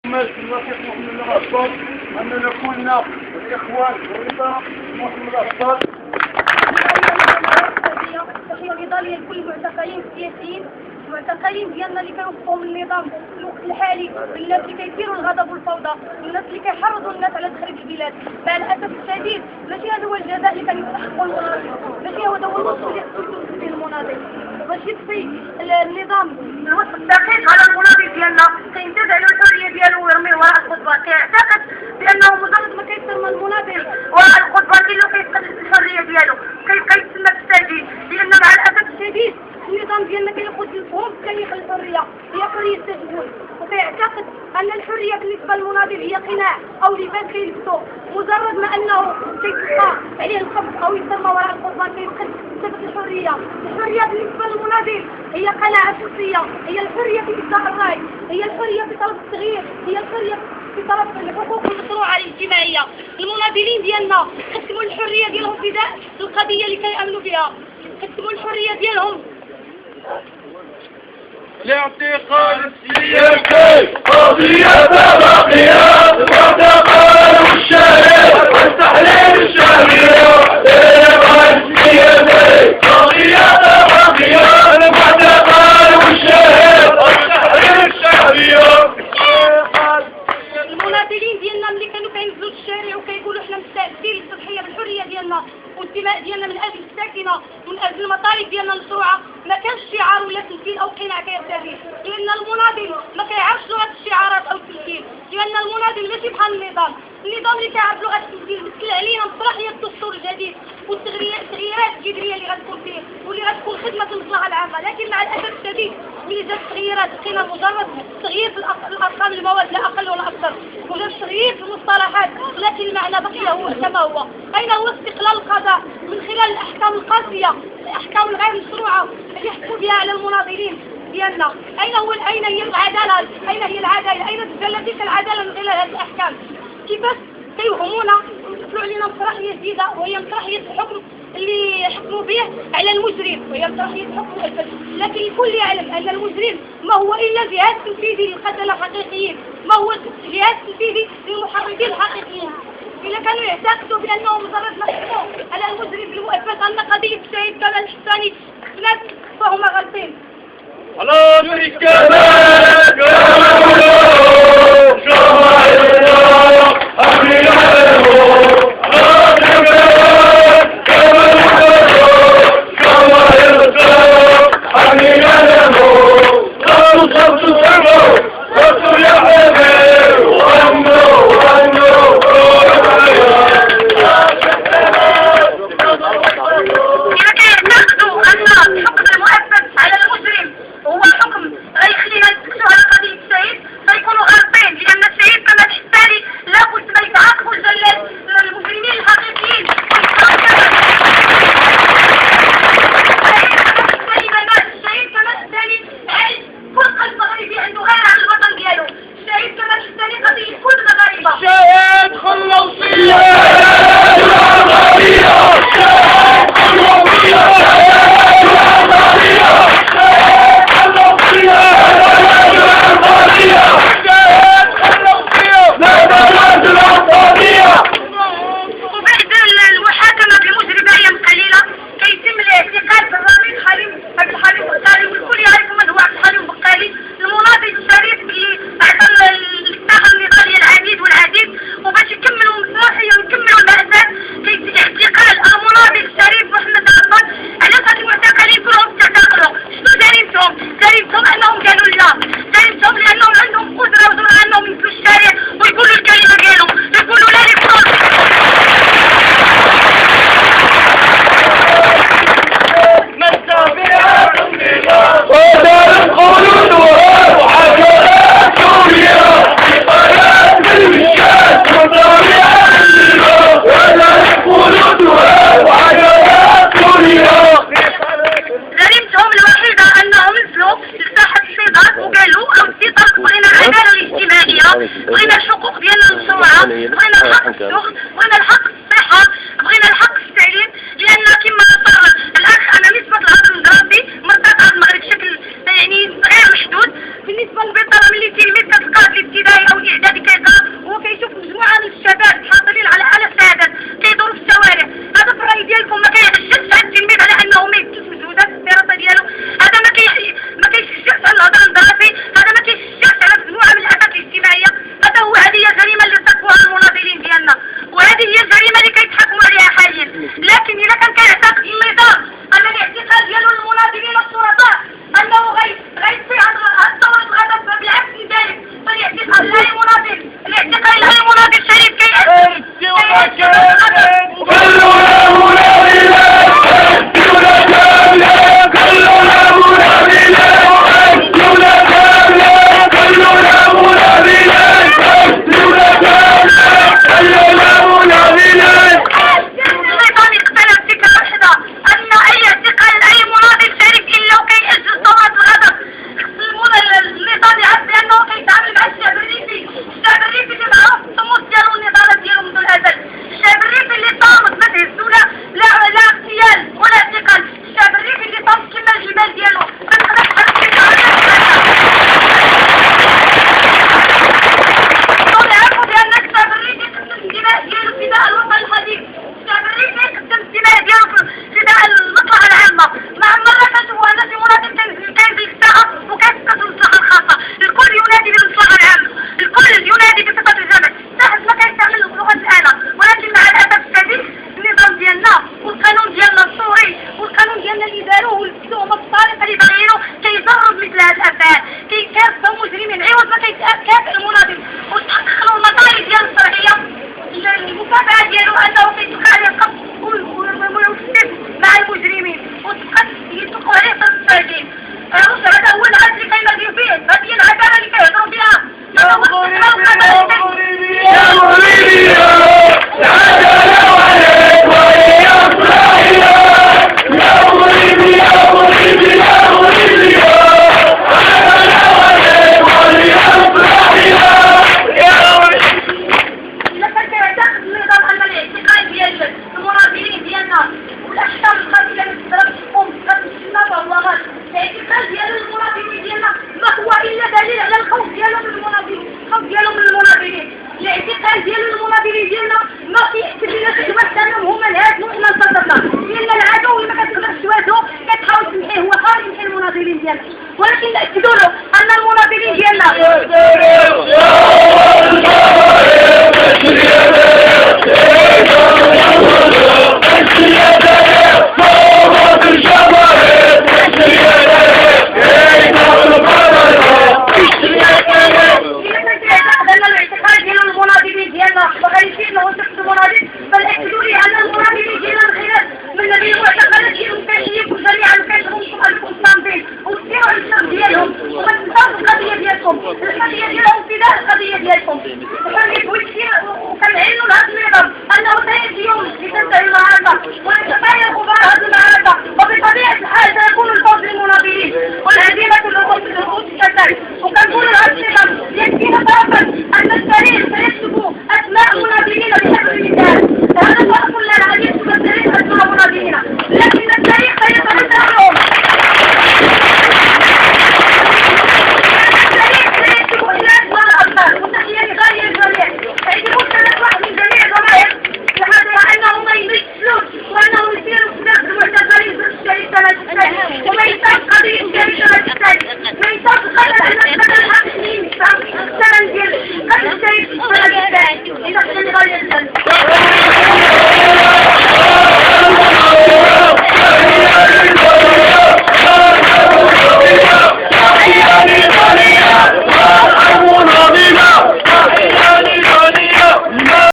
نصيحة من الأفضل أننا كلنا الإخوان والإدارة من الأفضل. تحية نضالية لكل المعتقلين السياسيين، المعتقلين ديالنا اللي كيوقفوا من النظام في الوقت الحالي، الناس اللي كيثيروا الغضب والفوضى، الناس اللي كيحرضوا الناس على تخريب البلاد. مع الأسف الشديد ماشي هذا هو الجزاء اللي كان يستحقه المناضل، ماشي هو الوصف اللي يستحقه المناضل. باش يطفي النظام الوصف الدقيق على المناضل ديالنا كينتزع له الحرية ديالو ويرميه وراء القضبان، كيعتقد بأنه مجرد ما كيسمى المناضل وراء القضبان ديالو كيفقد الحرية ديالو، كيبقى يتسنى في السجين. لأن مع الأسف الشديد النظام ديالنا كياخذ للفهم كيخلق الحرية هي حرية التجول، وكيعتقد أن الحرية بالنسبة للمناضل هي قناع أو لباس كيلبسو، مجرد ما أنه كيتلقى عليه القبض أو يسمى وراء القضبان كيفقد صفة الحرية. الحرية بالنسبة للمناضل هي قناعة شخصية، هي الحرية في إبداء الرأي، هي الحرية في طلب التغيير، هي الحرية في طلب الحقوق المشروعة الاجتماعية. المناضلين ديالنا قسموا الحرية ديالهم فداء القضية اللي كيأمنوا بها، قسموا الحرية ديالهم الاعتقال السياسي قضية باقية واعتقال الشريف والتحليل الشرعي. الاعتقال السياسي قضية باقية واعتقال الشريف والتحليل الشرعي. المناضلين ديالنا ملي كانوا كينزلوا للشارع وكيقولوا حنا مستعدين للتضحية بالحرية ديالنا والدماء ديالنا من اجل الساكنه، من اجل المطالب ديالنا المشروعه، ما كانش شعار ولا تمثيل او قناع كيرتفع، لان المناضل ما كيعرفش لغه الشعارات او التمثيل، لان المناضل ماشي بحال النظام اللي كيعرف لغه التمثيل مثل علينا مسرحيه الدستور الجديد والتغييرات الجذريه اللي غتكون فيه واللي غتكون خدمه المصلحه العامه. لكن مع الاسف الشديد ملي جات التغييرات لقينا مجرد تغيير في الارقام المواد لا اقل ولا اكثر، وجات تغيير في المصطلحات، لكن المعنى بقي هو كما هو. اين هو استقلال القضاء من خلال الاحكام القاسيه، الاحكام الغير مشروعه اللي يحكموا بها على المناضلين ديالنا؟ اين هي العداله؟ اين هي العداله؟ اين تجلى تلك العداله من خلال هذه الاحكام؟ كيفاش كيوهمونا يطلعوا علينا مسرحيه جديده وهي مسرحيه الحكم اللي يحكموا به على المجرم، وهي مسرحيه حكم الفساد. لكن الكل يعلم ان المجرم ما هو الا جهاز تنفيذي للقتله الحقيقيين، ما هو جهاز تنفيذي للمحرضين الحقيقيين. إذا كانوا يعتقدوا بأنهم مجرد ما حكموا على المجرم بالمؤسسة أن قضية الشهيد كمال الحساني خلات فهم غالطين. على الكمال بغينا الحقوق ديالنا المشروعة، بغينا الحق في الشغل، بغينا الحق في الصحة، بغينا الحق في التعليم، لأن كما ذكر الأخ أن نسبة العطل الدراسي مرتفعة في المغرب بشكل يعني غير محدود. بالنسبة للبطالة ملي تلميذ كتلقاه في الابتدائي أو والاعدادي كيقرا وهو كيشوف مجموعه من الشباب حاصلين على اعلى الشهادات كيدوروا في الشوارع. هذا في الراي ديالكم ما كيعجبش هذا التلميذ على انه ما يديش مجهودات في الدراسه ديالو؟ هذا ما كيشجعش على الهضره الدراسي، هذا ما كيشجعش على مجموعه من الافات الاجتماعيه. هذه هي الجريمه اللي ارتكبوها المناضلين ديالنا، وهذه هي الجريمه اللي كيتحاكموا عليها حاليا. لكن اذا كان كيعتقد النظام ان الاعتقال ديالو المناضلين الشرطاء انه غيصير هاد الثوره الغضب، بالعكس من ذلك فالاعتقال لا يناضل، الاعتقال لا يناضل شريف الاعتقال ديال المناضلين ديالنا ما كيعتبرناش كانهم هما الهاد وحنا انتصرنا، لان العدو اللي ما كتقدرش تواجهو كتحاول تمحيه هو خارج يمحي المناضلين ديالنا، ولكن نأكدوا له ان المناضلين ديالنا القضية ديالهم فداء القضية ديالكم، وكنعلنوا لهذا النظام أنه سيأتي يوم لتنتهي المعركة ولتتغير غبار هذه المعركة، وبطبيعة الحال سيكون الفوز للمناضلين والهزيمة للرؤوس الكتائب. وكنقول لهذا النظام يكفينا طرفا أن التاريخ سيكتب أسماء مناضلين بحسب المثال، هذا طرف لا يكتب التاريخ أسماء مناضلين، لكن التاريخ سيتبدل لهم. وما يصير قضية ما يصير قضية أن الحق الثمن ديال قتل الشريف إذا كان غير